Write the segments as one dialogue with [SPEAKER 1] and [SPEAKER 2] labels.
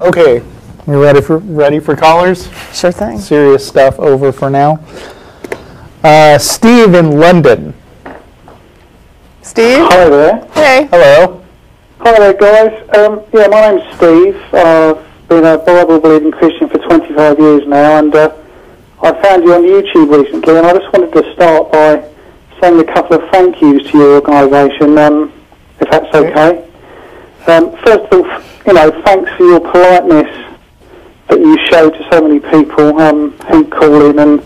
[SPEAKER 1] Okay, you ready for callers?
[SPEAKER 2] Sure thing.
[SPEAKER 1] Serious stuff over for now. Steve in London.
[SPEAKER 2] Steve?
[SPEAKER 3] Hi there.
[SPEAKER 2] Hey.
[SPEAKER 1] Hello.
[SPEAKER 3] Hi there, guys. Yeah, my name's Steve. I've been a Bible-believing Christian for 25 years now, and I found you on YouTube recently, and I just wanted to start by saying a couple of thank yous to your organisation, if that's okay. First of all, thanks for your politeness that you show to so many people who call in, and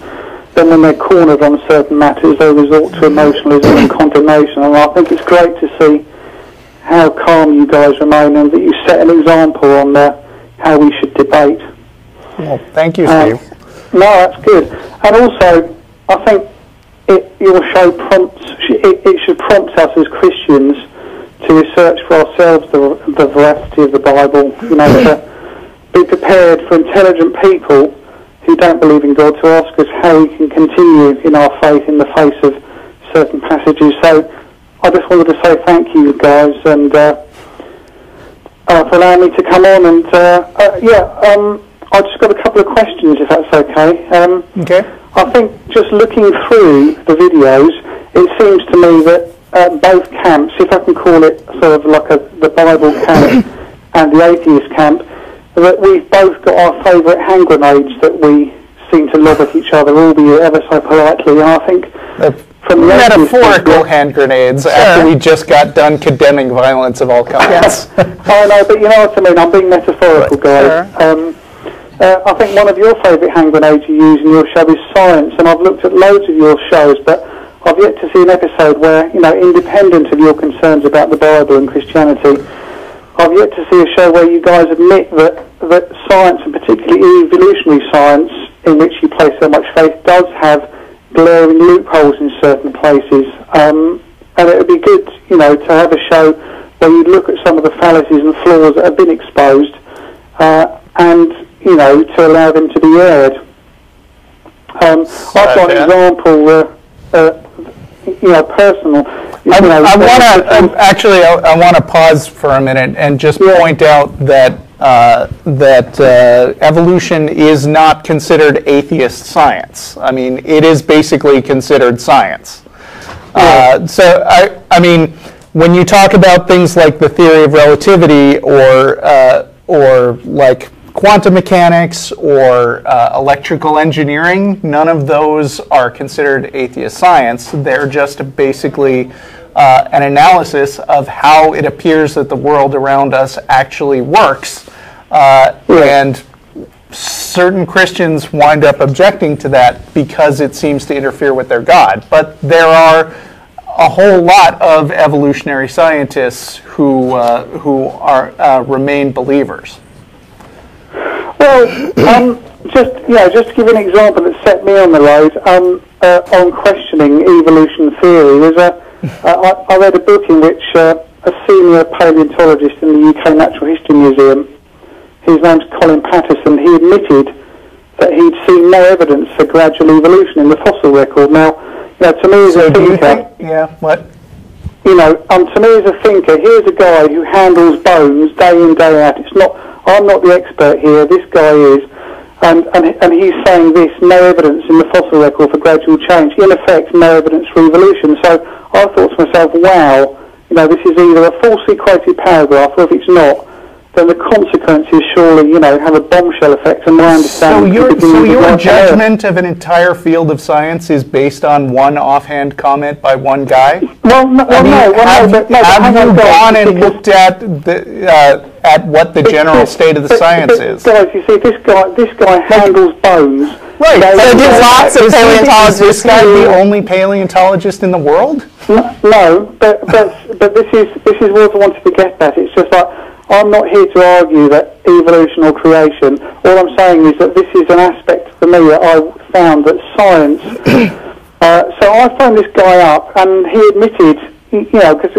[SPEAKER 3] then when they're cornered on certain matters, they resort to emotionalism and condemnation. And I think it's great to see how calm you guys remain, and that you set an example on how we should debate.
[SPEAKER 1] Well, thank you, Steve.
[SPEAKER 3] No, that's good. And also, I think your show it should prompt us as Christians to research for ourselves the veracity of the Bible, to be prepared for intelligent people who don't believe in God to ask us how we can continue in our faith in the face of certain passages. So I just wanted to say thank you, guys, and for allowing me to come on. And I just got a couple of questions, if that's okay.
[SPEAKER 1] Okay.
[SPEAKER 3] I think just looking through the videos, it seems to me that both camps, if I can call it sort of like the Bible camp and the atheist camp, that we've both got our favourite hand grenades that we seem to lob at each other, albeit ever so politely. And I think from the
[SPEAKER 1] metaphorical hand grenades after we just got done condemning violence of all kinds.
[SPEAKER 3] Yes. I know, but you know what I mean. I'm being metaphorical, guys. Sure. I think one of your favourite hand grenades you use in your show is science, and I've looked at loads of your shows, but I've yet to see an episode where, independent of your concerns about the Bible and Christianity, I've yet to see a show where you guys admit that science, and particularly evolutionary science, in which you place so much faith, does have glaring loopholes in certain places. And it would be good, to have a show where you look at some of the fallacies and flaws that have been exposed, and, to allow them to be aired. I've got an example, personal.
[SPEAKER 1] I want to pause for a minute and just point out that evolution is not considered atheist science. I mean, it is basically considered science. So I mean, when you talk about things like the theory of relativity, or like quantum mechanics, or electrical engineering, none of those are considered atheist science. They're just basically an analysis of how it appears that the world around us actually works. And certain Christians wind up objecting to that because it seems to interfere with their God. But there are a whole lot of evolutionary scientists who remain believers.
[SPEAKER 3] Well, just to give an example that set me on the road on questioning evolution theory, I read a book in which a senior paleontologist in the UK Natural History Museum, his name's Colin Patterson, he admitted that he'd seen no evidence for gradual evolution in the fossil record. Now, to me as a thinker, to me as a thinker, here's a guy who handles bones day in, day out. I'm not the expert here, this guy is, and he's saying this, no evidence in the fossil record for gradual change, in effect, no evidence for evolution. So I thought to myself, wow, this is either a falsely quoted paragraph, or if it's not, then the consequences surely, have a bombshell effect, and my understanding...
[SPEAKER 1] So your judgment of an entire field of science is based on one offhand comment by one guy?
[SPEAKER 3] Have you
[SPEAKER 1] gone and looked at what the general state of the science is?
[SPEAKER 3] Guys, you see, this guy handles bones.
[SPEAKER 2] Right, so do lots of paleontologists...
[SPEAKER 1] Is this guy the only paleontologist in the world?
[SPEAKER 3] No, but this is what I wanted to get at. It's just like, I'm not here to argue that evolution or creation. All I'm saying is that this is an aspect for me that I found that science... so I phoned this guy up, and he admitted, because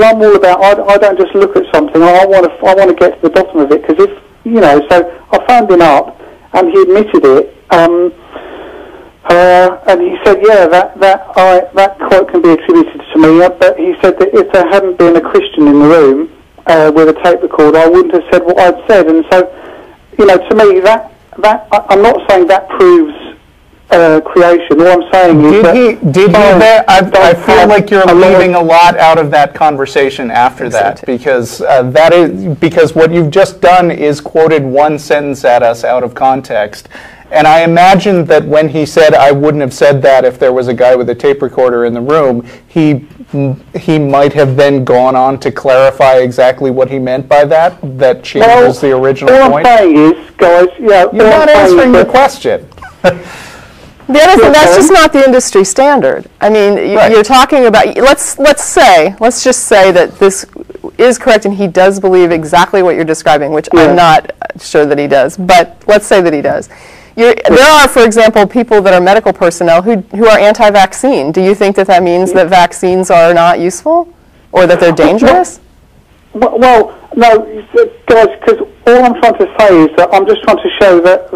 [SPEAKER 3] I'm all about, I don't just look at something, I want to get to the bottom of it, because so I phoned him up, and he admitted it, and he said, yeah, that quote can be attributed to me, but he said that if there hadn't been a Christian in the room with a tape recorder, I wouldn't have said what I'd said. And so you know, to me, I'm not saying that proves creation. All I'm saying is
[SPEAKER 1] I feel like you're leaving a lot out of that conversation after that, because because what you've just done is quoted one sentence at us out of context. And I imagine that when he said, I wouldn't have said that if there was a guy with a tape recorder in the room, he might have then gone on to clarify exactly what he meant by that changes the original point.
[SPEAKER 3] All I'm saying is, guys, you're
[SPEAKER 1] not answering the question.
[SPEAKER 2] The other thing, that's just not the industry standard. I mean, you're talking about, let's just say that this is correct and he does believe exactly what you're describing, which I'm not sure that he does, but let's say that he does. There are, for example, people that are medical personnel who are anti-vaccine. Do you think that that means that vaccines are not useful or that they're dangerous?
[SPEAKER 3] Well, no, guys, because all I'm trying to say is that I'm just trying to show that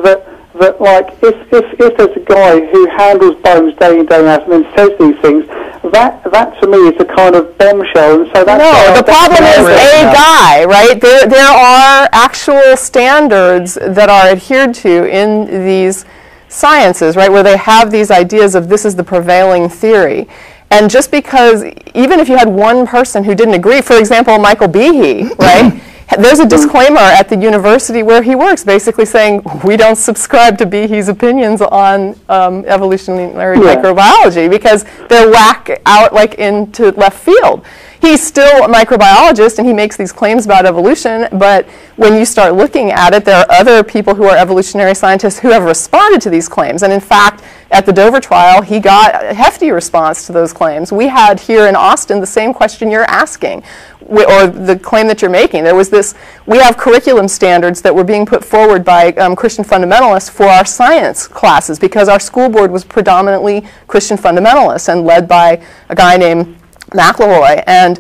[SPEAKER 3] like, if there's a guy who handles bones day in, day out and then says these things, that to me is a kind of bombshell. And so that's
[SPEAKER 2] the problem is a guy, right? There are actual standards that are adhered to in these sciences, right, where they have these ideas of this is the prevailing theory. And just because, even if you had one person who didn't agree, for example, Michael Behe, right? There's a disclaimer at the university where he works basically saying, we don't subscribe to Behe's opinions on evolutionary microbiology because they're whack out like into left field. He's still a microbiologist and he makes these claims about evolution, but when you start looking at it, there are other people who are evolutionary scientists who have responded to these claims. And in fact, at the Dover trial, he got a hefty response to those claims. We had here in Austin the same question you're asking, or the claim that you're making. There was this, we have curriculum standards that were being put forward by Christian fundamentalists for our science classes because our school board was predominantly Christian fundamentalists and led by a guy named McElroy. And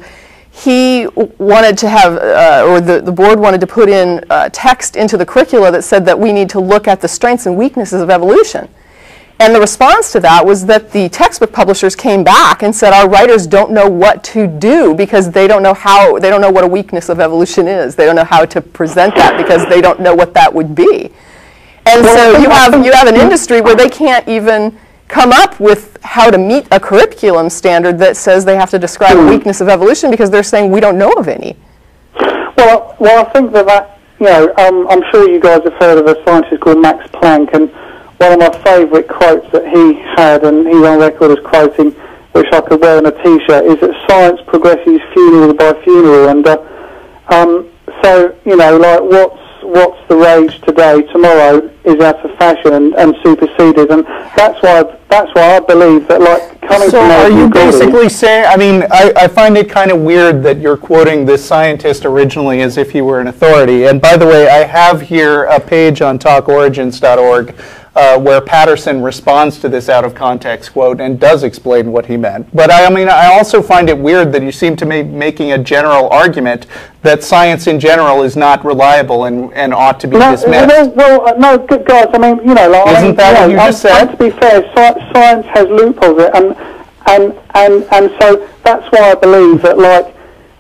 [SPEAKER 2] he wanted to have, or the board wanted to put in text into the curricula that said that we need to look at the strengths and weaknesses of evolution. And the response to that was that the textbook publishers came back and said our writers don't know what to do because they don't know what a weakness of evolution is. They don't know how to present that because they don't know what that would be. And so you have an industry where they can't even come up with how to meet a curriculum standard that says they have to describe a weakness of evolution because they're saying we don't know of any.
[SPEAKER 3] Well, I think that I'm sure you guys have heard of a scientist called Max Planck, and one of my favourite quotes that he had, and he's on record as quoting, which I could wear on a T-shirt, is that science progresses funeral by funeral. And so, like what's the rage today, tomorrow is out of fashion and superseded. And that's why I believe that, like, coming
[SPEAKER 1] so
[SPEAKER 3] from...
[SPEAKER 1] are you basically saying, I mean, I find it kind of weird that you're quoting this scientist originally as if he were an authority. And by the way, I have here a page on talkorigins.org where Patterson responds to this out-of-context quote and does explain what he meant. But I mean, I also find it weird that you seem to be making a general argument that science in general is not reliable and ought to be dismissed.
[SPEAKER 3] No, good guys, I mean, like...
[SPEAKER 1] Isn't that what you just said?
[SPEAKER 3] To be fair, science has loopholes, and so that's why I believe that, like,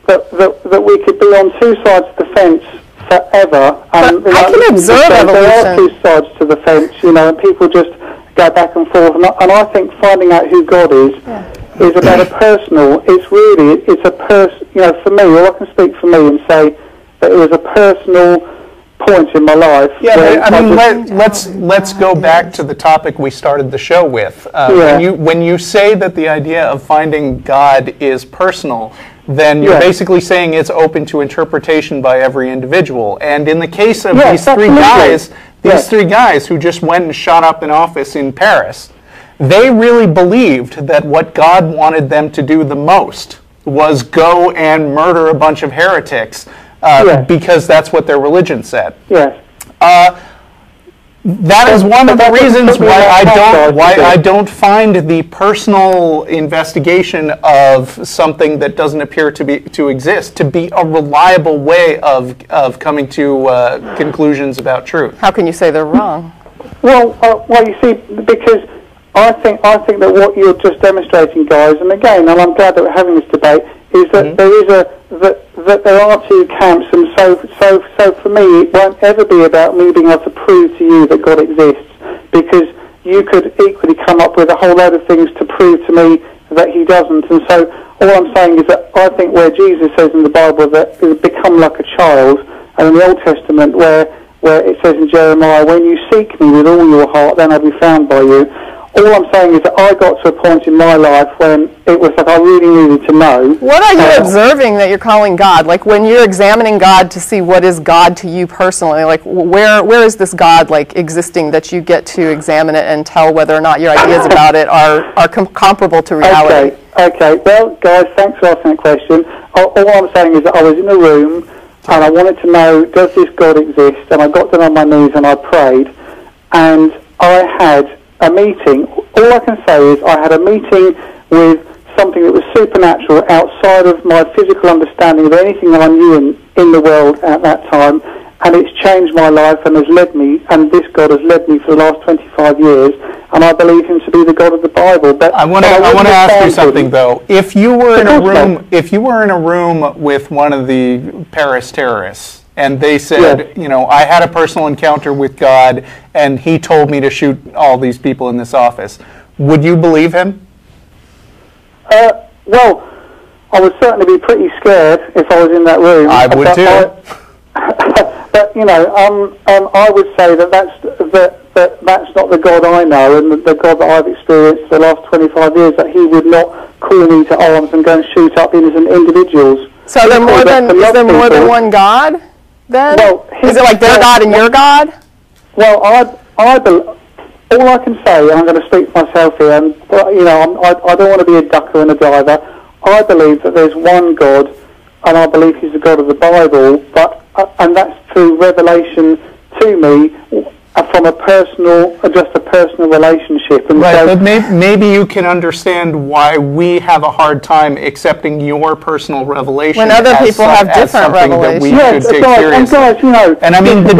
[SPEAKER 3] that we could be on two sides of the fence forever.
[SPEAKER 2] I can observe evolution.
[SPEAKER 3] There are two sides to the fence, and people just go back and forth. And I think finding out who God is about a personal. It's a for me, or I can speak for me and say that it was a personal point in my life.
[SPEAKER 1] Yeah, I mean, let's go back to the topic we started the show with. When you say that the idea of finding God is personal, then you're basically saying it's open to interpretation by every individual. And in the case of these three guys who just went and shot up an office in Paris, they really believed that what God wanted them to do the most was go and murder a bunch of heretics because that's what their religion said.
[SPEAKER 3] Yes.
[SPEAKER 1] That is one of the reasons why I don't find the personal investigation of something that doesn't appear to exist to be a reliable way of coming to conclusions about truth.
[SPEAKER 2] How can you say they're wrong?
[SPEAKER 3] Well, you see, because I think that what you're just demonstrating, guys, and again, and I'm glad that we're having this debate, is that there is that there are two camps, and so for me, it won't ever be about me being able to prove to you that God exists, because you could equally come up with a whole load of things to prove to me that he doesn't. And so all I'm saying is that I think where Jesus says in the Bible that you become like a child, and in the Old Testament where it says in Jeremiah, when you seek me with all your heart, then I'll be found by you. All I'm saying is that I got to a point in my life when it was like I really needed to know.
[SPEAKER 2] What are you observing that you're calling God? Like when you're examining God to see what is God to you personally, like where is this God like existing that you get to examine it and tell whether or not your ideas about it are comparable to reality?
[SPEAKER 3] Okay. Well, guys, thanks for asking that question. All I'm saying is that I was in a room and I wanted to know, does this God exist? And I got down on my knees and I prayed, and I had a meeting. All I can say is I had a meeting with something that was supernatural outside of my physical understanding of anything I knew in the world at that time, and it's changed my life and has led me, and this God has led me for the last 25 years, and I believe him to be the God of the Bible. But
[SPEAKER 1] I want to ask you something though. If you were in a room with one of the Paris terrorists, and they said, you know, I had a personal encounter with God, and he told me to shoot all these people in this office, would you believe him?
[SPEAKER 3] Well, I would certainly be pretty scared if I was in that room.
[SPEAKER 1] I would too.
[SPEAKER 3] But you know, I would say that that's not the God I know, and the God that I've experienced for the last 25 years. That he would not call me to arms and go and shoot up innocent individuals.
[SPEAKER 2] So is there more than one God? Then? Well, is it like their God and your God?
[SPEAKER 3] Well, all I can say, and I'm going to speak for myself here, and you know, I don't want to be a ducker and a diver. I believe that there's one God, and I believe he's the God of the Bible, and that's through revelation to me from a personal relationship. And
[SPEAKER 1] right,
[SPEAKER 3] so,
[SPEAKER 1] but maybe you can understand why we have a hard time accepting your personal revelation
[SPEAKER 2] when other people have different revelations.
[SPEAKER 3] Guys, you know,
[SPEAKER 1] and I mean the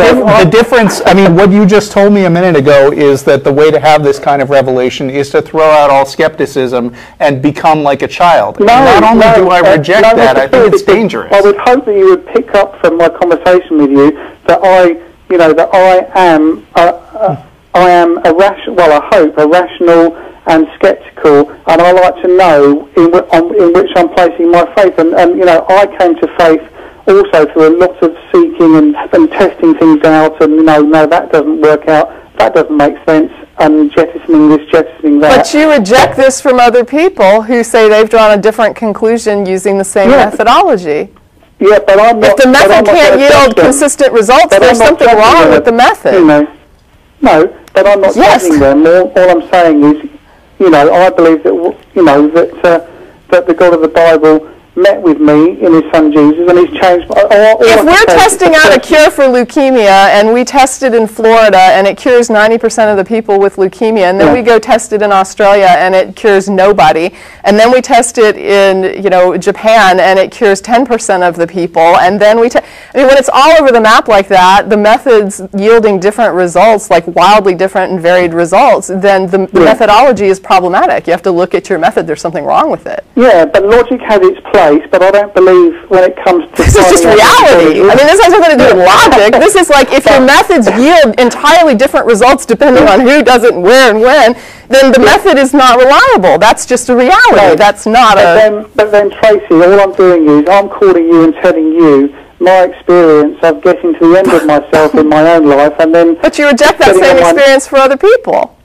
[SPEAKER 1] difference. I mean, what you just told me a minute ago is that the way to have this kind of revelation is to throw out all skepticism and become like a child. Not only do I reject that, I think it's dangerous.
[SPEAKER 3] I would hope that you would pick up from my conversation with you that I am a rational and sceptical, and I like to know in which I'm placing my faith. And you know, I came to faith also through a lot of seeking and testing things out, and you know, no, that doesn't work out, that doesn't make sense, and jettisoning this, jettisoning that.
[SPEAKER 2] But you reject this from other people who say they've drawn a different conclusion using the same methodology.
[SPEAKER 3] Yeah, but I'm not.
[SPEAKER 2] If the method can't yield consistent results, there's something wrong with the method.
[SPEAKER 3] You know, no, but I'm not judging them. All I'm saying is, you know, I believe that, you know, that the God of the Bible met with me in his son Jesus, and he's changed.
[SPEAKER 2] If we're testing out a cure for leukemia, and we test it in Florida, and it cures 90% of the people with leukemia, and then we go test it in Australia, and it cures nobody, and then we test it in, you know, Japan, and it cures 10% of the people, and then I mean, when it's all over the map like that, the methods yielding different results, like wildly different and varied results, then the methodology is problematic. You have to look at your method. There's something wrong with it.
[SPEAKER 3] Yeah, but logic has its place. But I don't believe when it comes to...
[SPEAKER 2] This is just reality. I mean, this has nothing to do with logic. This is like if your methods yield entirely different results depending on who does it, where, and when, then the method is not reliable. That's just a reality.
[SPEAKER 3] No,
[SPEAKER 2] that's not
[SPEAKER 3] But then, Tracy, all I'm doing is I'm calling you and telling you my experience of getting to the end of myself in my own life, and then...
[SPEAKER 2] But you reject that same experience for other people.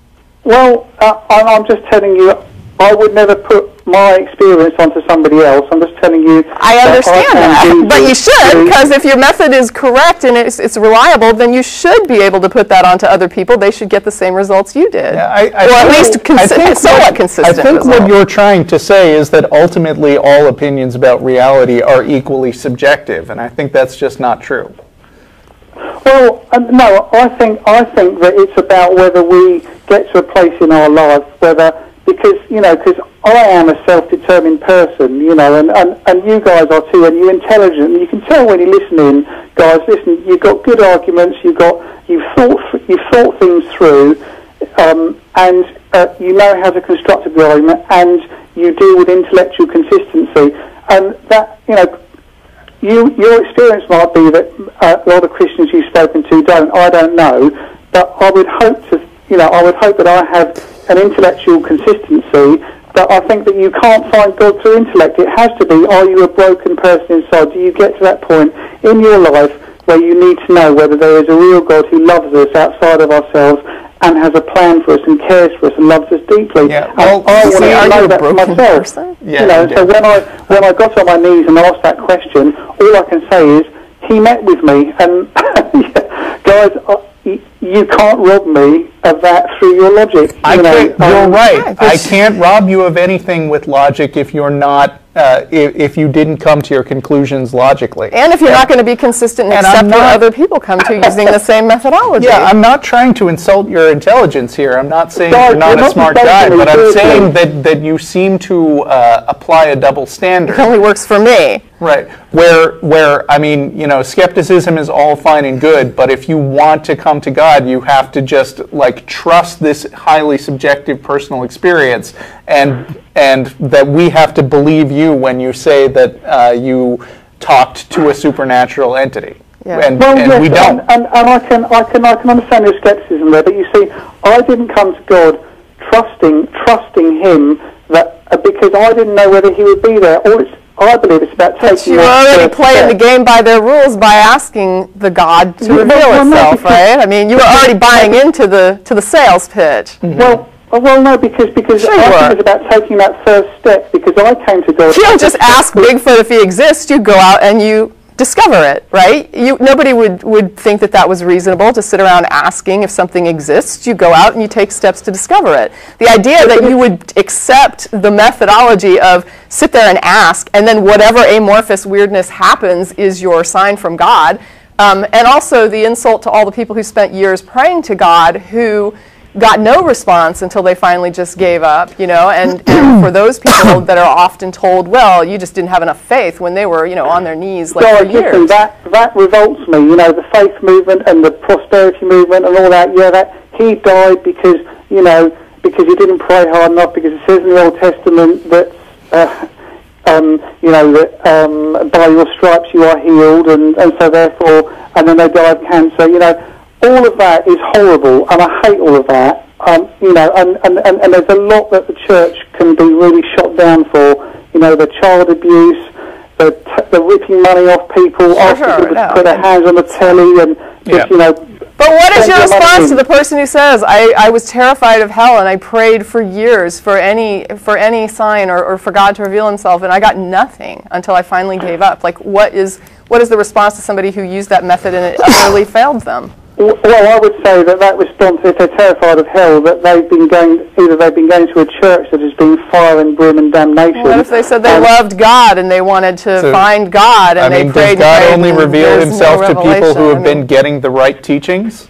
[SPEAKER 3] Well, I'm just telling you, I would never put my experience onto somebody else. I'm just telling you.
[SPEAKER 2] I understand that, but you should, because if your method is correct and it's reliable, then you should be able to put that onto other people. They should get the same results you did,
[SPEAKER 1] or
[SPEAKER 2] at least somewhat consistent.
[SPEAKER 1] I think what you're trying to say is that ultimately all opinions about reality are equally subjective, and I think that's just not true.
[SPEAKER 3] Well, no, I think that it's about whether we get to a place in our life, because I am a self-determined person, you know, and you guys are too, and you're intelligent. You can tell when you're listening, guys. Listen, you've got good arguments. You've thought things through, and you know how to construct a good argument, and you deal with intellectual consistency. and that, your experience might be that a lot of Christians you've spoken to don't. I don't know, but I would hope that I have an intellectual consistency. But I think that you can't find God through intellect. It has to be, are you a broken person inside? Do you get to that point in your life where you need to know whether there is a real God who loves us outside of ourselves and has a plan for us and cares for us and loves us deeply?
[SPEAKER 1] Yeah.
[SPEAKER 3] Well, I want to know that for myself.
[SPEAKER 1] Yeah,
[SPEAKER 3] So when I got on my knees and asked that question, all I can say is, he met with me, and guys, you can't rob me of that through your logic.
[SPEAKER 1] You're right. I can't rob you of anything with logic if you're not, if you didn't come to your conclusions logically.
[SPEAKER 2] And if you're not going to be consistent and accept what other people come to using the same methodology.
[SPEAKER 1] Yeah, I'm not trying to insult your intelligence here. I'm not saying you're not a smart guy, but I'm saying that you seem to apply a double standard.
[SPEAKER 2] It only works for me.
[SPEAKER 1] Right, where I mean, skepticism is all fine and good, but if you want to come to God, you have to just trust this highly subjective personal experience, and that we have to believe you when you say that you talked to a supernatural entity.
[SPEAKER 2] Yeah.
[SPEAKER 1] And we don't.
[SPEAKER 3] And I can understand your skepticism there, but you see, I didn't come to God trusting Him because I didn't know whether He would be there. I believe it's about taking.
[SPEAKER 2] But you were already playing the game by their rules by asking the God to reveal itself, right? I mean, you were already buying into the sales pitch.
[SPEAKER 3] Mm-hmm. Well, no, because
[SPEAKER 2] sure
[SPEAKER 3] I think it's about taking that first step. Because I came to God.
[SPEAKER 2] You don't just ask Bigfoot if he exists. You go out and you discover it, right? Nobody would think that was reasonable to sit around asking if something exists. You go out and you take steps to discover it. The idea that you would accept the methodology of sit there and ask, and then whatever amorphous weirdness happens is your sign from God, and also the insult to all the people who spent years praying to God who got no response until they finally just gave up, and for those people that are often told, well, you just didn't have enough faith when they were, on their knees for years.
[SPEAKER 3] Listen, that revolts me, the faith movement and the prosperity movement and all that, that he died because he didn't pray hard enough, because it says in the Old Testament that, by your stripes you are healed, and so therefore, and then they die of cancer, all of that is horrible, and I hate all of that. And there's a lot that the church can be really shot down for. The child abuse, the ripping money off people, asking people to put their hands on the telly, and
[SPEAKER 2] But what is your response to the person who says, I was terrified of hell and I prayed for years for any sign or for God to reveal Himself, and I got nothing until I finally gave up? What is the response to somebody who used that method and it utterly failed them?
[SPEAKER 3] Well, I would say that response, if they're terrified of hell, that they've been going to a church that has been fire and brim and damnation.
[SPEAKER 2] What if they said they loved God and they wanted to find God, and they prayed?
[SPEAKER 1] Does God only reveal Himself to people who have been getting the right teachings?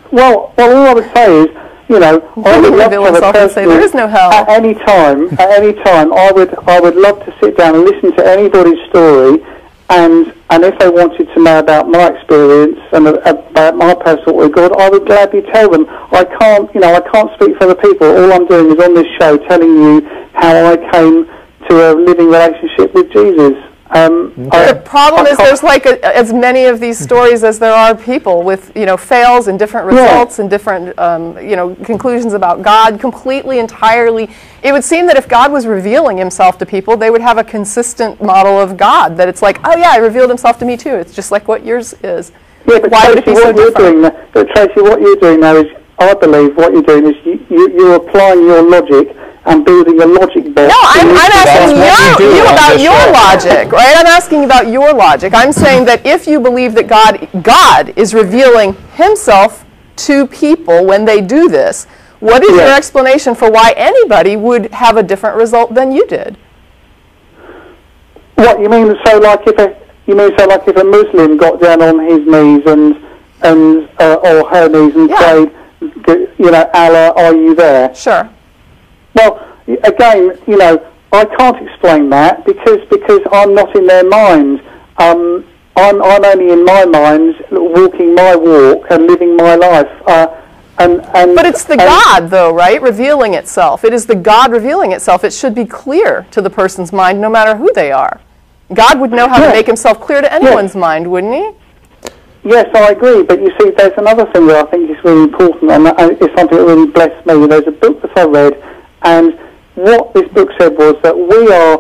[SPEAKER 3] Well, all I would say is, I would love to have a person
[SPEAKER 2] there is no hell.
[SPEAKER 3] At any time, I would love to sit down and listen to anybody's story. And if they wanted to know about my experience and about my personal with God, I would gladly tell them. I can't speak for other people. All I'm doing is on this show telling you how I came to a living relationship with Jesus.
[SPEAKER 2] The problem is there's as many of these stories as there are people with fails and different results and different conclusions about God entirely. It would seem that if God was revealing Himself to people, they would have a consistent model of God, that it's like, oh yeah, He revealed Himself to me too. It's just like what yours is.
[SPEAKER 3] Yeah, but
[SPEAKER 2] why
[SPEAKER 3] Tracy,
[SPEAKER 2] would it be so different?
[SPEAKER 3] Tracy, what you're doing now is, I believe what you're doing is you're applying your logic and building a logic base.
[SPEAKER 2] No, I'm asking you about your logic, right? I'm asking about your logic. I'm saying that if you believe that God is revealing Himself to people when they do this, what is your explanation for why anybody would have a different result than you did?
[SPEAKER 3] What you mean? So, if a Muslim got down on his knees or her knees and prayed, Allah, are you there?
[SPEAKER 2] Sure.
[SPEAKER 3] Well, again, I can't explain that because I'm not in their mind. I'm only in my mind, walking my walk and living my life. But
[SPEAKER 2] it's the God, though, right? Revealing itself. It is the God revealing itself. It should be clear to the person's mind, no matter who they are. God would know how to make himself clear to anyone's mind, wouldn't he?
[SPEAKER 3] Yes, I agree, but you see, there's another thing that I think is really important, and it's something that really blessed me. There's a book that I read, and what this book said was that we are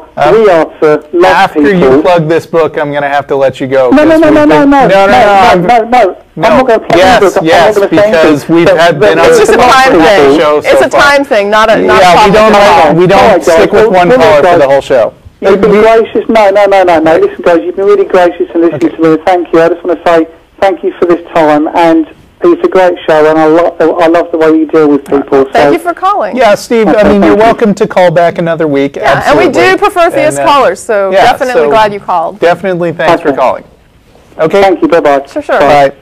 [SPEAKER 3] to love
[SPEAKER 1] after
[SPEAKER 3] people.
[SPEAKER 1] you plug this book, I'm going to have to let you go.
[SPEAKER 3] No. I'm not going to plug
[SPEAKER 1] yes,
[SPEAKER 3] the book.
[SPEAKER 1] Yes, because we've been on
[SPEAKER 2] It's just a time thing.
[SPEAKER 1] show so
[SPEAKER 2] It's a
[SPEAKER 1] far.
[SPEAKER 2] time thing, not a
[SPEAKER 1] We don't stick with one caller for the whole show.
[SPEAKER 3] You've been gracious. No. Listen, guys, you've been really gracious and listening to me. Thank you. I just want to say thank you for this time, and it's a great show, and I love the way you deal with people.
[SPEAKER 2] Thank you for calling.
[SPEAKER 1] Yeah, Steve, I mean, you're welcome to call back another week.
[SPEAKER 2] Yeah,
[SPEAKER 1] absolutely.
[SPEAKER 2] and we do prefer Theist callers, so definitely glad you called.
[SPEAKER 1] Definitely thanks for calling. Okay.
[SPEAKER 3] Thank you. Bye-bye.
[SPEAKER 2] Sure.
[SPEAKER 1] Bye.